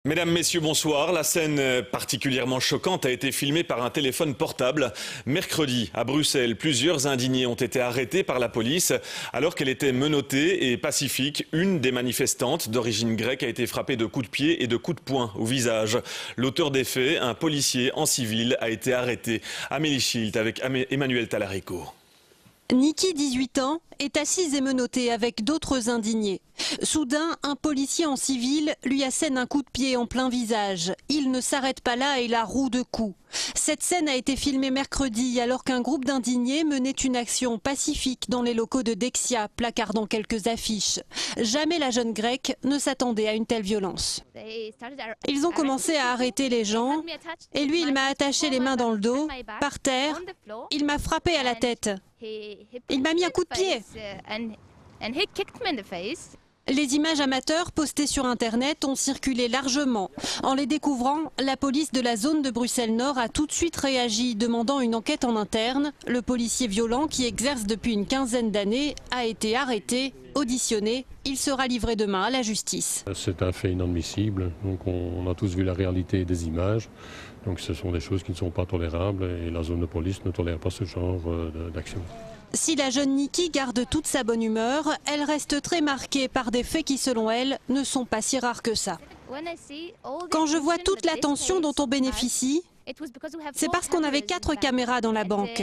Mesdames, Messieurs, bonsoir. La scène particulièrement choquante a été filmée par un téléphone portable. Mercredi, à Bruxelles, plusieurs indignés ont été arrêtés par la police alors qu'elle était menottée et pacifique. Une des manifestantes d'origine grecque a été frappée de coups de pied et de coups de poing au visage. L'auteur des faits, un policier en civil, a été arrêté. Amélie Schilt avec Emmanuel Talarico. Niki, 18 ans, est assise et menottée avec d'autres indignés. Soudain, un policier en civil lui assène un coup de pied en plein visage. Il ne s'arrête pas là et la roue de coups. Cette scène a été filmée mercredi alors qu'un groupe d'indignés menait une action pacifique dans les locaux de Dexia, placardant quelques affiches. Jamais la jeune grecque ne s'attendait à une telle violence. Ils ont commencé à arrêter les gens et lui, il m'a attaché les mains dans le dos, par terre, il m'a frappé à la tête. Il m'a mis un coup de pied. Les images amateurs postées sur Internet ont circulé largement. En les découvrant, la police de la zone de Bruxelles-Nord a tout de suite réagi, demandant une enquête en interne. Le policier violent, qui exerce depuis une quinzaine d'années, a été arrêté, auditionné. Il sera livré demain à la justice. C'est un fait inadmissible. Donc on a tous vu la réalité des images. Donc ce sont des choses qui ne sont pas tolérables et la zone de police ne tolère pas ce genre d'action. Si la jeune Niki garde toute sa bonne humeur, elle reste très marquée par des faits qui, selon elle, ne sont pas si rares que ça. Quand je vois toute l'attention dont on bénéficie, c'est parce qu'on avait 4 caméras dans la banque.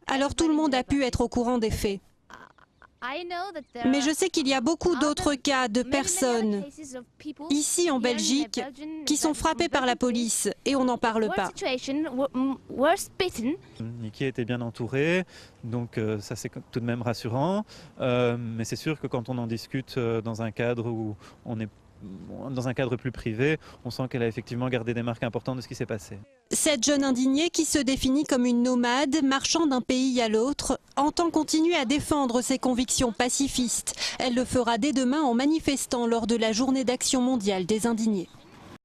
Alors tout le monde a pu être au courant des faits. Mais je sais qu'il y a beaucoup d'autres cas de personnes, ici en Belgique, qui sont frappées par la police et on n'en parle pas. Niki était bien entourée, donc ça c'est tout de même rassurant. Mais c'est sûr que quand on en discute dans un cadre où on est dans un cadre plus privé, on sent qu'elle a effectivement gardé des marques importantes de ce qui s'est passé. Cette jeune indignée, qui se définit comme une nomade, marchant d'un pays à l'autre, entend continuer à défendre ses convictions pacifistes. Elle le fera dès demain en manifestant lors de la journée d'action mondiale des indignés.